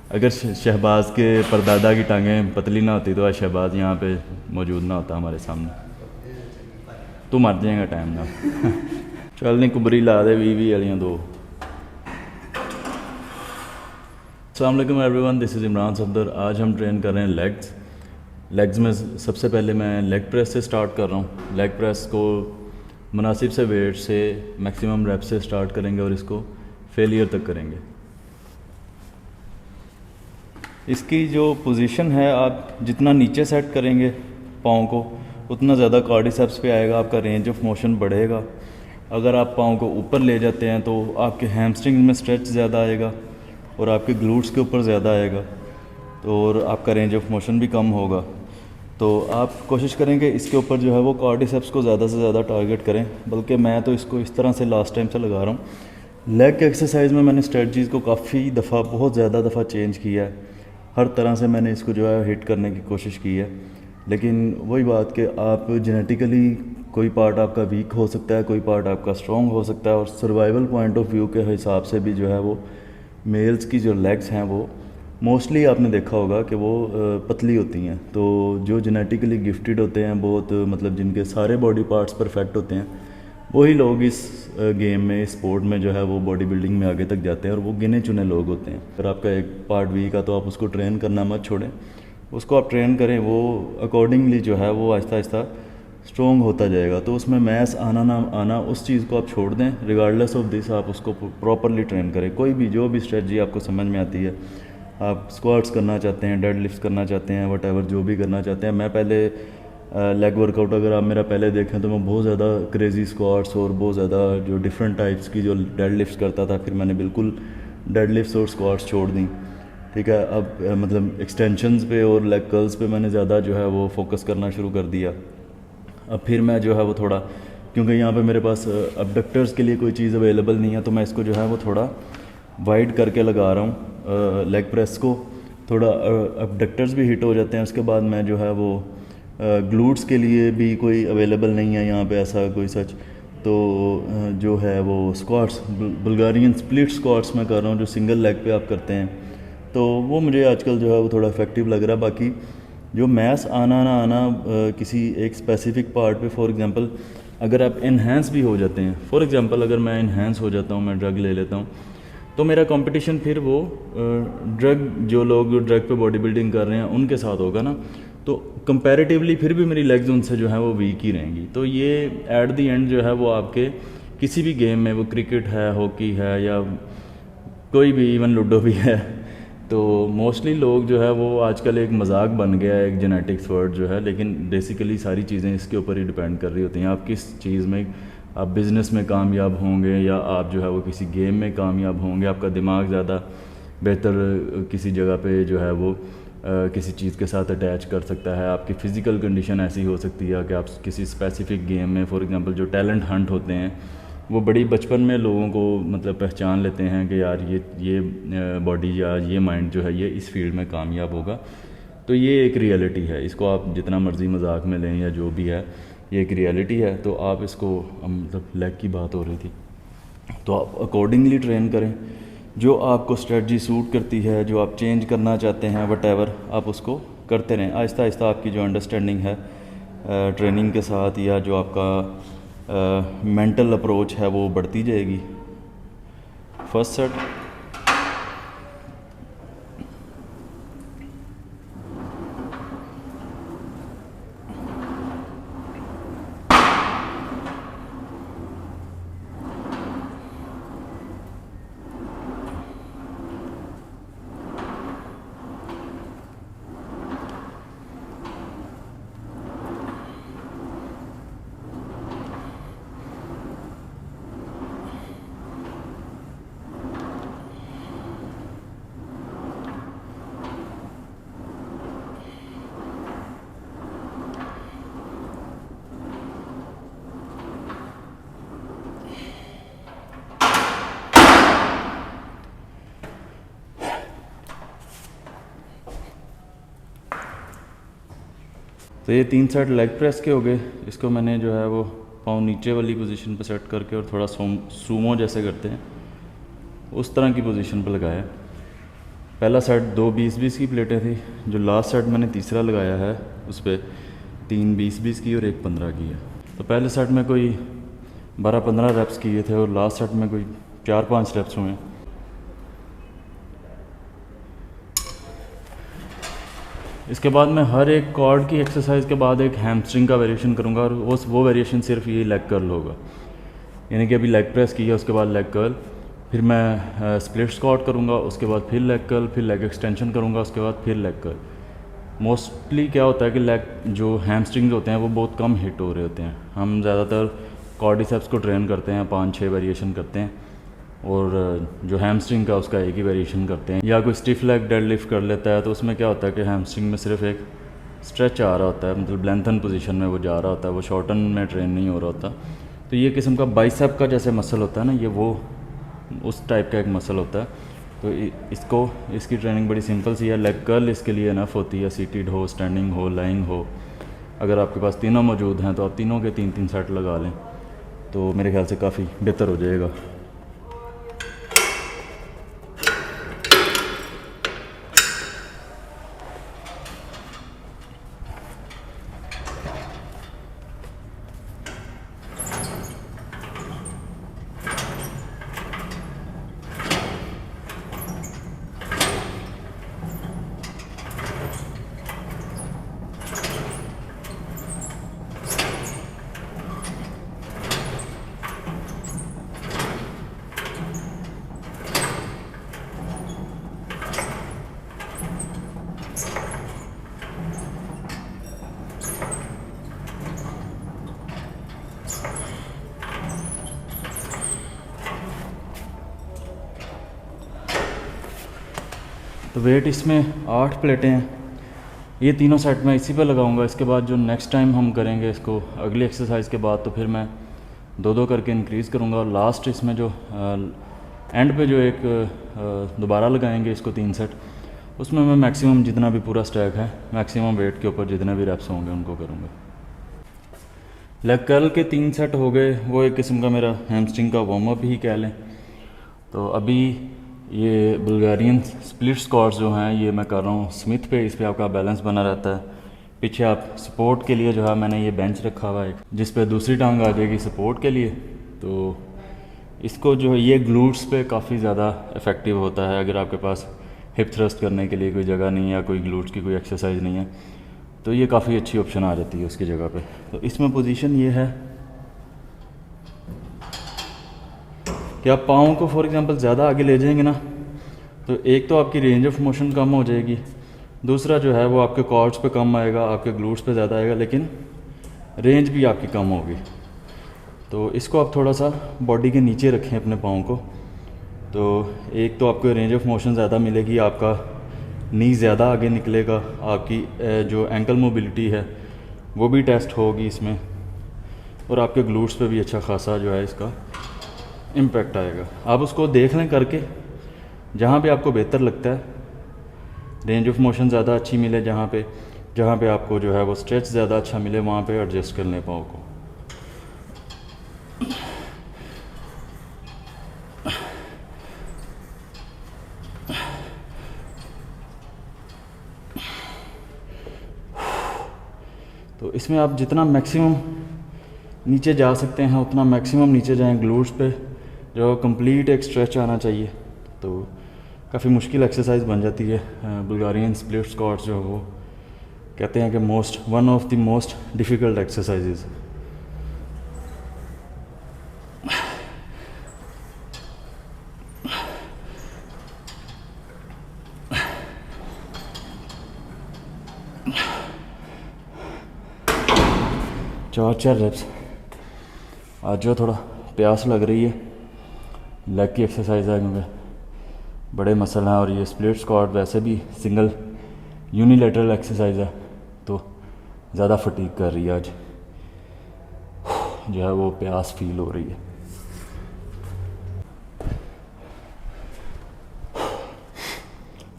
अगर शहबाज के परदादा की टांगें पतली ना होती तो आज शहबाज यहाँ पे मौजूद ना होता हमारे सामने। तू मर जाएगा टाइम ना। चल नहीं कुबरी ला दे 20 वालियाँ दो। अस्सलाम वालेकुम everyone, this is Imran Safdar. आज हम ट्रेन कर रहे हैं लेग्स में सबसे पहले मैं लेग प्रेस से स्टार्ट कर रहा हूँ। लेग प्रेस को मुनासिब से वेट से मैक्सिमम रेप से स्टार्ट करेंगे और इसको फेलियर तक करेंगे। इसकी जो पोजीशन है, आप जितना नीचे सेट करेंगे पाँव को उतना ज़्यादा कार्डिसेप्स पे आएगा, आपका रेंज ऑफ मोशन बढ़ेगा। अगर आप पाँव को ऊपर ले जाते हैं तो आपके हैमस्ट्रिंग में स्ट्रेच ज़्यादा आएगा और आपके ग्लूट्स के ऊपर ज़्यादा आएगा, तो और आपका रेंज ऑफ मोशन भी कम होगा। तो आप कोशिश करेंगे इसके ऊपर जो है वो कार्डिसेप्स को ज़्यादा से ज़्यादा टारगेट करें। बल्कि मैं तो इसको इस तरह से लास्ट टाइम से लगा रहा हूँ। लेग एक्सरसाइज में मैंने स्ट्रेटजीज़ को काफ़ी दफ़ा, बहुत ज़्यादा दफ़ा चेंज किया है। हर तरह से मैंने इसको जो है हिट करने की कोशिश की है, लेकिन वही बात कि आप जेनेटिकली कोई पार्ट आपका वीक हो सकता है, कोई पार्ट आपका स्ट्रॉन्ग हो सकता है, और सर्वाइवल पॉइंट ऑफ व्यू के हिसाब से भी जो है वो मेल्स की जो लेग्स हैं वो मोस्टली आपने देखा होगा कि वो पतली होती हैं। तो जो जेनेटिकली गिफ्टेड होते हैं, बहुत मतलब जिनके सारे बॉडी पार्ट्स परफेक्ट होते हैं, वही लोग इस गेम में, इस स्पोर्ट में जो है वो बॉडी बिल्डिंग में आगे तक जाते हैं, और वो गिने चुने लोग होते हैं। अगर आपका एक पार्ट वीक है तो आप उसको ट्रेन करना मत छोड़ें, उसको आप ट्रेन करें, वो अकॉर्डिंगली जो है वो आहिस्ता आहिस्ता स्ट्रॉन्ग होता जाएगा। तो उसमें मैस आना ना आना उस चीज़ को आप छोड़ दें, रिगार्डलेस ऑफ दिस आप उसको प्रॉपरली ट्रेन करें। कोई भी जो भी स्ट्रेटजी आपको समझ में आती है, आप स्क्वाट्स करना चाहते हैं, डेड लिफ्ट करना चाहते हैं, वट जो भी करना चाहते हैं। मैं पहले लेग वर्कआउट अगर आप मेरा पहले देखें तो मैं बहुत ज़्यादा क्रेज़ी स्क्वाट्स और बहुत ज़्यादा जो डिफरेंट टाइप्स की जो डेड लिफ्ट करता था, फिर मैंने बिल्कुल डेड लिफ्ट और स्क्वाट्स छोड़ दी। ठीक है, अब मतलब एक्सटेंशंस पे और लेग कर्ल्स पे मैंने ज़्यादा जो है वो फोकस करना शुरू कर दिया। अब फिर मैं जो है वो थोड़ा, क्योंकि यहाँ पे मेरे पास अबडक्टर्स के लिए कोई चीज़ अवेलेबल नहीं है, तो मैं इसको जो है वो थोड़ा वाइड करके लगा रहा हूँ लेग प्रेस को। थोड़ा अबडक्टर्स भी हिट हो जाते हैं। उसके बाद मैं जो है वो ग्लूट्स के लिए भी कोई अवेलेबल नहीं है यहाँ पे ऐसा कोई सच, तो जो है वो स्क्वाट्स, बुल्गारियन स्प्लिट स्क्वाट्स मैं कर रहा हूँ, जो सिंगल लेग पे आप करते हैं, तो वो मुझे आजकल जो है वो थोड़ा इफेक्टिव लग रहा है। बाकी जो मैस आना ना आना किसी एक स्पेसिफिक पार्ट पे, फॉर एग्जांपल अगर आप इन्हेंस भी हो जाते हैं, फॉर एग्जांपल अगर मैं इन्हेंस हो जाता हूँ, मैं ड्रग ले लेता हूँ, तो मेरा कंपटीशन फिर वो ड्रग, जो लोग ड्रग पे बॉडी बिल्डिंग कर रहे हैं उनके साथ होगा ना, तो कंपैरेटिवली फिर भी मेरी लेग्स उनसे जो है वो वीक ही रहेंगी। तो ये एट द एंड जो है वो आपके किसी भी गेम में, वो क्रिकेट है, हॉकी है, या कोई भी, इवन लूडो भी है, तो मोस्टली लोग जो है वो आजकल एक मजाक बन गया है, एक जेनेटिक्स वर्ड जो है, लेकिन बेसिकली सारी चीज़ें इसके ऊपर ही डिपेंड कर रही होती हैं। आप किस चीज़ में, आप बिज़नेस में कामयाब होंगे या आप जो है वो किसी गेम में कामयाब होंगे, आपका दिमाग ज़्यादा बेहतर किसी जगह पे जो है वो किसी चीज़ के साथ अटैच कर सकता है। आपकी फ़िज़िकल कंडीशन ऐसी हो सकती है कि आप किसी स्पेसिफ़िक गेम में, फॉर एग्जांपल जो टैलेंट हंट होते हैं, वो बड़ी बचपन में लोगों को मतलब पहचान लेते हैं कि यार ये बॉडी या ये माइंड जो है ये इस फील्ड में कामयाब होगा। तो ये एक रियलिटी है, इसको आप जितना मर्ज़ी मजाक में लें या जो भी है, ये एक रियलिटी है। तो आप इसको, मतलब लेग की बात हो रही थी, तो आप अकॉर्डिंगली ट्रेन करें। जो आपको स्ट्रेटजी सूट करती है, जो आप चेंज करना चाहते हैं, वट आप उसको करते रहें। आहिस्ता आहिस्ता आपकी जो अंडरस्टैंडिंग है ट्रेनिंग के साथ, या जो आपका मेंटल अप्रोच है, वो बढ़ती जाएगी। फर्स्ट सेट, तो ये 3 सेट लेग प्रेस के हो गए। इसको मैंने जो है वो पाँव नीचे वाली पोजीशन पे सेट करके और थोड़ा सूमो जैसे करते हैं उस तरह की पोजीशन पे लगाया। पहला सेट 2 20-20 की प्लेटें थी, जो लास्ट सेट मैंने तीसरा लगाया है उस पर 3 20-20 की और 1 15 की है। तो पहले सेट में कोई 12-15 रेप्स किए थे और लास्ट सेट में कोई 4-5 रेप्स हुए। इसके बाद मैं हर एक कॉर्ड की एक्सरसाइज के बाद एक हैमस्ट्रिंग का वेरिएशन करूँगा और वो वेरिएशन सिर्फ ये लेग कर्ल होगा। यानी कि अभी लेग प्रेस किया, उसके बाद लेग कर्ल, फिर मैं स्प्लिट स्क्वाट करूँगा, उसके बाद फिर लेग कर्ल, फिर लेग एक्सटेंशन करूँगा, उसके बाद फिर लेग कर्ल। मोस्टली क्या होता है कि लेग जो हैमस्ट्रिंग्स होते हैं वो बहुत कम हिट हो रहे होते हैं। हम ज़्यादातर क्वाड्रिसेप्स को ट्रेन करते हैं, 5-6 वेरिएशन करते हैं, और जो हैमस्ट्रिंग का उसका एक ही वेरिएशन करते हैं। या कोई स्टिफ लेग डेडलिफ्ट कर लेता है तो उसमें क्या होता है कि हैमस्ट्रिंग में सिर्फ एक स्ट्रेच आ रहा होता है, मतलब लेंथन पोजीशन में वो जा रहा होता है, वो शॉर्टन में ट्रेन नहीं हो रहा होता। तो ये किस्म का बाइसेप का जैसे मसल होता है ना, ये वो उस टाइप का एक मसल होता है। तो इसकी ट्रेनिंग बड़ी सिंपल सी है। लेग कर्ल इसके लिए इनफ होती है, सीटेड हो, स्टैंडिंग हो, लाइंग हो। अगर आपके पास तीनों मौजूद हैं तो आप तीनों के 3-3 सेट लगा लें, तो मेरे ख्याल से काफ़ी बेहतर हो जाएगा। तो वेट इसमें 8 प्लेटें हैं। ये तीनों सेट मैं इसी पे लगाऊंगा। इसके बाद जो नेक्स्ट टाइम हम करेंगे इसको अगली एक्सरसाइज के बाद, तो फिर मैं 2-2 करके इंक्रीज़ करूँगा। और लास्ट इसमें जो एंड पे जो एक दोबारा लगाएंगे इसको 3 सेट, उसमें मैं मैक्सिमम जितना भी पूरा स्टैक है, मैक्सिमम वेट के ऊपर जितने भी रेप्स होंगे उनको करूँगा। लेग कर्ल के 3 सेट हो गए, वो एक किस्म का मेरा हैमस्ट्रिंग का वार्म अप ही कह लें। तो अभी ये बुल्गारियन स्प्लिट स्क्वाट्स जो हैं ये मैं कर रहा हूँ स्मिथ पे। इस पे आपका बैलेंस बना रहता है। पीछे आप सपोर्ट के लिए जो है मैंने ये बेंच रखा हुआ है, जिस पे दूसरी टांग आ जाएगी सपोर्ट के लिए। तो इसको जो है ये ग्लूट्स पे काफ़ी ज़्यादा इफ़ेक्टिव होता है। अगर आपके पास हिप थ्रस्ट करने के लिए कोई जगह नहीं है या कोई ग्लूट्स की कोई एक्सरसाइज नहीं है, तो ये काफ़ी अच्छी ऑप्शन आ जाती है उसकी जगह पे। तो इसमें पोजीशन ये है कि आप पाँव को फॉर एग्जांपल ज़्यादा आगे ले जाएंगे ना, तो एक तो आपकी रेंज ऑफ मोशन कम हो जाएगी, दूसरा जो है वो आपके कॉर्ड्स पे कम आएगा, आपके ग्लूट्स पे ज़्यादा आएगा, लेकिन रेंज भी आपकी कम होगी। तो इसको आप थोड़ा सा बॉडी के नीचे रखें अपने पाँव को, तो एक तो आपको रेंज ऑफ मोशन ज़्यादा मिलेगी, आपका नी ज़्यादा आगे निकलेगा, आपकी जो एंकल मोबिलिटी है वो भी टेस्ट होगी इसमें, और आपके ग्लूट्स पे भी अच्छा खासा जो है इसका इम्पैक्ट आएगा। आप उसको देख लें करके, जहाँ पे आपको बेहतर लगता है, रेंज ऑफ मोशन ज़्यादा अच्छी मिले, जहाँ पे आपको जो है वो स्ट्रेच ज़्यादा अच्छा मिले, वहाँ पे एडजस्ट कर लें पाँव को। तो इसमें आप जितना मैक्सिमम नीचे जा सकते हैं उतना मैक्सिमम नीचे जाएं। ग्लूट्स पे जो कंप्लीट एक स्ट्रेच आना चाहिए। तो काफ़ी मुश्किल एक्सरसाइज बन जाती है। बुल्गारियन स्प्लिट स्क्वाट्स जो वो कहते हैं कि one of the most difficult exercises. चार रेप्स। आज जो थोड़ा प्यास लग रही है, लेग की एक्सरसाइज है क्योंकि बड़े मसल हैं, और ये स्प्लिट स्क्वाट वैसे भी सिंगल यूनिलेटरल एक्सरसाइज है, तो ज़्यादा फटीग कर रही है आज, जो है वो प्यास फील हो रही है।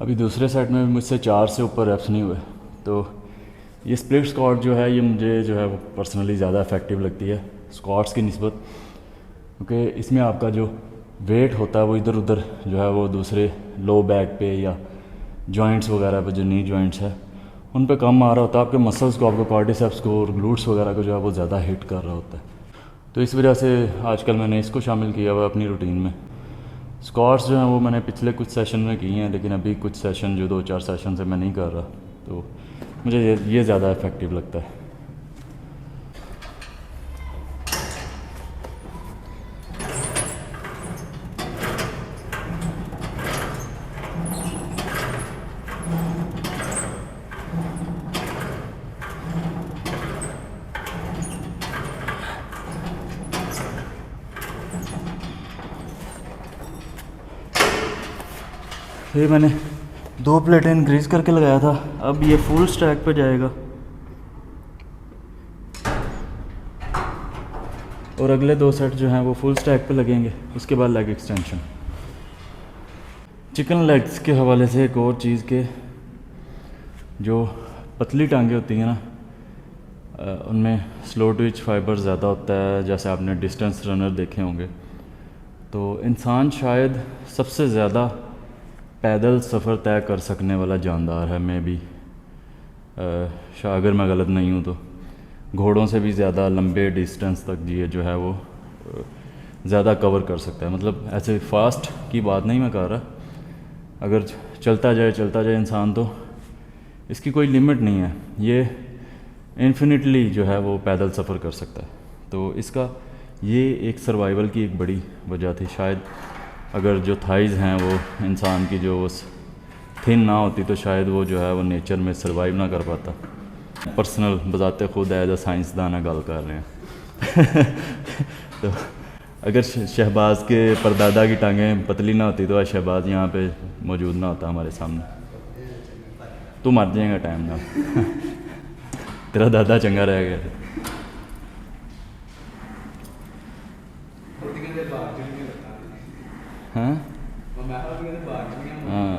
अभी दूसरे सेट में मुझसे 4 से ऊपर रेप्स नहीं हुए। तो ये स्प्लिट स्क्वाट जो है ये मुझे जो है वो पर्सनली ज़्यादा इफेक्टिव लगती है स्क्वाट्स की निस्बत, क्योंकि इसमें आपका जो वेट होता है वो इधर उधर जो है वो दूसरे लो बैक पे या जॉइंट्स वगैरह पे, जो नी जॉइंट्स है उन पे कम आ रहा होता है, आपके मसल्स को, आपके क्वाड्रिसेप्स को और ग्लूट्स वगैरह को जो है वो ज़्यादा हिट कर रहा होता है। तो इस वजह से आजकल मैंने इसको शामिल किया हुआ अपनी रूटीन में। स्क्वाट्स जो हैं वो मैंने पिछले कुछ सेशन में किए हैं, लेकिन अभी कुछ सेशन जो 2-4 सेशन से मैं नहीं कर रहा, तो मुझे ये ज़्यादा इफ़ेक्टिव लगता है। ये मैंने 2 प्लेटें इंक्रीज करके लगाया था, अब ये फुल स्टैक पे जाएगा और अगले 2 सेट जो हैं वो फुल स्टैक पे लगेंगे। उसके बाद लेग एक्सटेंशन। चिकन लेग्स के हवाले से एक और चीज़ के जो पतली टांगे होती हैं ना, उनमें स्लो ट्विच फाइबर ज़्यादा होता है, जैसे आपने डिस्टेंस रनर देखे होंगे। तो इंसान शायद सबसे ज़्यादा पैदल सफ़र तय कर सकने वाला जानदार है, मैं भी अगर मैं गलत नहीं हूँ तो। घोड़ों से भी ज़्यादा लंबे डिस्टेंस तक ये जो है वो ज़्यादा कवर कर सकता है। मतलब ऐसे फास्ट की बात नहीं मैं कर रहा, अगर चलता जाए इंसान तो इसकी कोई लिमिट नहीं है, ये इन्फिनिटली जो है वो पैदल सफ़र कर सकता है। तो इसका ये एक सर्वाइवल की एक बड़ी वजह थी शायद। अगर जो थाइज़ हैं वो इंसान की जो थिन ना होती तो शायद वो जो है वो नेचर में सर्वाइव ना कर पाता। पर्सनल बजाते खुद एज अ साइंसदान गल कर रहे हैं तो अगर शहबाज के परदादा की टांगें पतली ना होती तो आज शहबाज यहाँ पे मौजूद ना होता हमारे सामने। तू मर जाएगा टाइम ना तेरा दादा चंगा रह गया। हाँ हाँ,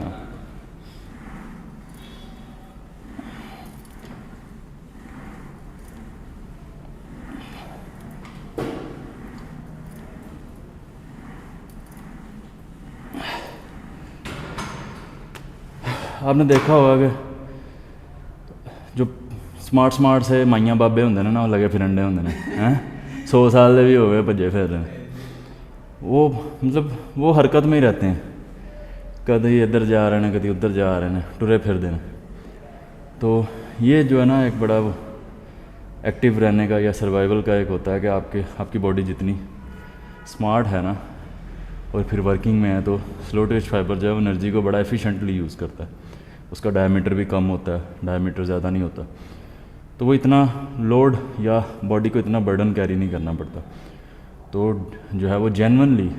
आपने देखा होगा कि जो स्मार्ट से माइयां बाबे होंगे ना लगे फिरन होंगे हैं 100 साल के भी हो गए भजे फिर रहे, वो मतलब वो हरकत में ही रहते हैं, कभी इधर जा रहे हैं कभी उधर जा रहे हैं, टुरे फिरते हैं। तो ये जो है ना एक बड़ा एक्टिव रहने का या सर्वाइवल का एक होता है कि आपकी बॉडी जितनी स्मार्ट है ना और फिर वर्किंग में है, तो स्लो ट्विच फाइबर जो है वो एनर्जी को बड़ा एफिशिएंटली यूज़ करता है। उसका डायमीटर भी कम होता है, डायमीटर ज़्यादा नहीं होता, तो वो इतना लोड या बॉडी को इतना बर्डन कैरी नहीं करना पड़ता। तो जो है वो जेन्युइनली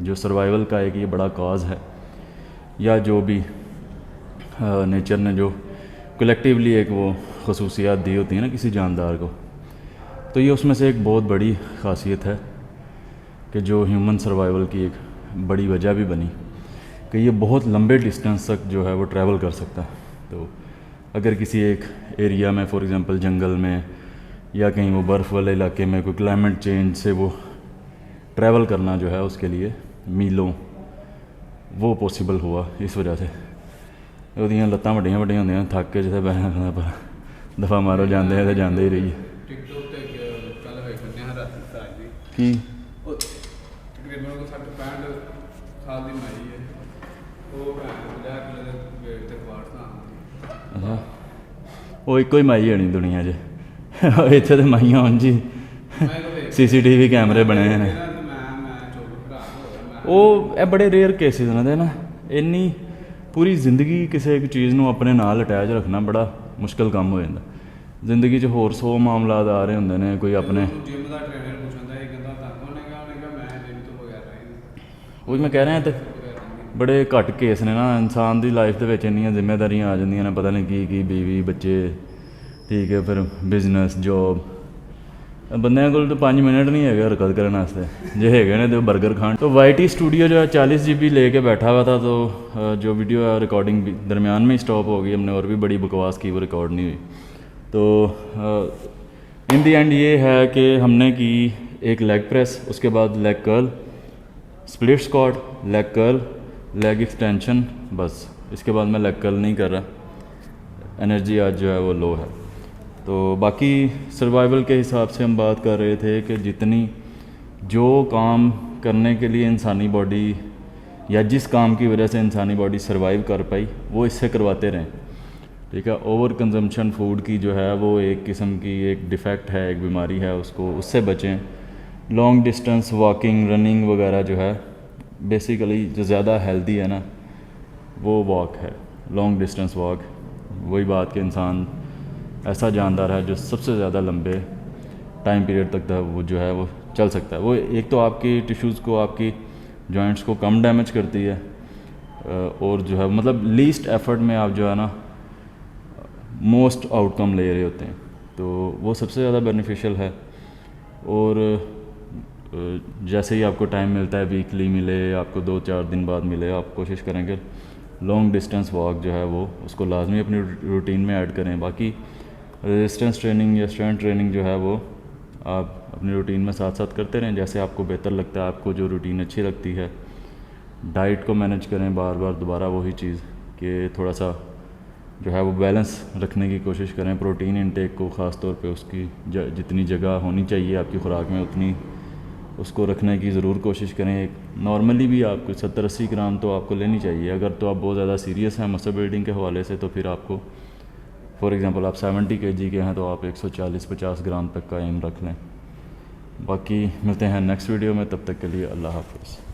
जो सर्वाइवल का एक ये बड़ा कॉज है, या जो भी नेचर ने जो कलेक्टिवली एक वो खसूसियात दी होती हैं ना किसी जानदार को, तो ये उसमें से एक बहुत बड़ी खासियत है कि जो ह्यूमन सर्वाइवल की एक बड़ी वजह भी बनी कि ये बहुत लंबे डिस्टेंस तक जो है वो ट्रैवल कर सकता है। तो अगर किसी एक एरिया में फॉर एग्ज़ाम्पल जंगल में या कहीं वो बर्फ़ वाले इलाके में कोई क्लाइमेट चेंज से वो ट्रैवल करना जो है उसके लिए मीलों वो पॉसिबल हुआ इस वजह से। ਉਹਦੀਆਂ ਲੱਤਾਂ ਵੱਡੀਆਂ ਵੱਡੀਆਂ ਹੁੰਦੀਆਂ, ਥੱਕ ਕੇ ਜਿੱਥੇ ਬਹਿਣਾ ਖਾਣਾ ਪਰ ਦਫਾ ਮਾਰੋ ਜਾਂਦੇ ਆ ਤੇ ਜਾਂਦੇ ਹੀ ਰਹੀਏ। ਟਿਕਟੋਕ ਤੇ ਕੱਲ ਵੇਖਦੇ ਹਾਂ ਰਾਤੀ ਸਾਜ ਦੀ ਕੀ ਉਹ ਤਕਰੀਬਨ 60-65 ਸਾਲ ਦੀ ਮਾਈ ਹੈ, ਉਹ 50 ਕਿਲੋ ਦੇ ਵੇਟ ਤੇ ਵਾਟ ਨਾ ਅੱਛਾ, ਉਹ ਇੱਕੋ ਹੀ ਮਾਈ ਹੋਣੀ ਦੁਨੀਆ 'ਚ ਇੱਥੇ ਤੇ ਮਾਈਆਂ ਉਂਝ ਹੀ CCTV ਕੈਮਰੇ ਬਣੇ ਨੇ। ਉਹ ਇਹ ਬੜੇ ਰੇਅਰ ਕੇਸਿਸ ਉਹਨਾਂ ਦੇ ਨਾ, ਇੰਨੀ पूरी ज़िंदगी किसी एक चीज़ ਨੂੰ अपने नाल अटैच रखना बड़ा मुश्किल काम हो जाता। ज़िंदगी 'ਚ ਹੋਰ 100 मामलात आ रहे होंगे ने, कोई अपने जिम ਦਾ ਟ੍ਰੇਨਰ ਪੁੱਛਦਾ ਹੈ ਕਹਿੰਦਾ ਤਾਂ ਉਹਨੇ ਮੈਂ ਜਿਮ ਤੋਂ ਬਗੈਰ ਰਹੀ। ਉਹ ਮੈਂ ਕਹਿ ਰਿਹਾ ਤੇ ਬੜੇ ਘੱਟ ਕੇਸ ਨੇ ਨਾ, ਇਨਸਾਨ ਦੀ ਲਾਈਫ ਦੇ ਵਿੱਚ ਇੰਨੀਆਂ ਜ਼ਿੰਮੇਵਾਰੀਆਂ ਆ ਜਾਂਦੀਆਂ ਨੇ, ਪਤਾ ਨਹੀਂ ਕੀ बीवी बच्चे, ठीक है, फिर बिजनेस जॉब, ਬੰਦਿਆਂ ਕੋਲ तो 5 मिनट नहीं है हरकत करने वास्ते, जे है ने तो बर्गर खान। तो YT स्टूडियो जो है 40 GB लेके बैठा हुआ था, तो जो वीडियो है रिकॉर्डिंग भी दरमियान में ही स्टॉप हो गई, हमने और भी बड़ी बकवास की, वो रिकॉर्ड नहीं हुई। तो इन दी एंड ये है कि हमने की एक लेग प्रेस, उसके बाद leg curl, split squat, leg curl, leg extension, बस इसके बाद मैं लैक्कल नहीं कर रहा, एनर्जी आज जो है वो लो है। तो बाकी सर्वाइवल के हिसाब से हम बात कर रहे थे कि जितनी जो काम करने के लिए इंसानी बॉडी या जिस काम की वजह से इंसानी बॉडी सर्वाइव कर पाई वो इससे करवाते रहें, ठीक है। ओवर कंजम्पशन फूड की जो है वो एक किस्म की एक डिफ़ेक्ट है, एक बीमारी है, उससे बचें। लॉन्ग डिस्टेंस वॉकिंग, रनिंग वगैरह जो है बेसिकली जो ज़्यादा हेल्दी है ना वो वॉक है, लॉन्ग डिस्टेंस वॉक। वही बात कि इंसान ऐसा जानदार है जो सबसे ज़्यादा लंबे टाइम पीरियड तक वो जो है वो चल सकता है। वो एक तो आपकी टिश्यूज़ को, आपकी जॉइंट्स को कम डैमेज करती है, और जो है मतलब लीस्ट एफर्ट में आप जो है ना मोस्ट आउटकम ले रहे होते हैं, तो वो सबसे ज़्यादा बेनिफिशियल है। और जैसे ही आपको टाइम मिलता है, वीकली मिले, आपको 2-4 दिन बाद मिले, आप कोशिश करेंगे लॉन्ग डिस्टेंस वॉक जो है वो उसको लाजमी अपनी रूटीन में ऐड करें। बाकी रेजिस्टेंस ट्रेनिंग या स्ट्रेंथ ट्रेनिंग जो है वो आप अपनी रूटीन में साथ साथ करते रहें, जैसे आपको बेहतर लगता है, आपको जो रूटीन अच्छी लगती है। डाइट को मैनेज करें, बार बार दोबारा वही चीज़ कि थोड़ा सा जो है वो बैलेंस रखने की कोशिश करें। प्रोटीन इनटेक को ख़ास तौर पे उसकी जितनी जगह होनी चाहिए आपकी ख़ुराक में उतनी उसको रखने की ज़रूर कोशिश करें। नॉर्मली भी आपको 70-80 ग्राम तो आपको लेनी चाहिए। अगर तो आप बहुत ज़्यादा सीरियस हैं मसल बिल्डिंग के हवाले से, तो फिर आपको फॉर एग्ज़ाम्पल आप 70 kg के हैं तो आप 140-50 ग्राम तक का एम रख लें। बाकी मिलते हैं नेक्स्ट वीडियो में, तब तक के लिए अल्लाह हाफ़िज़।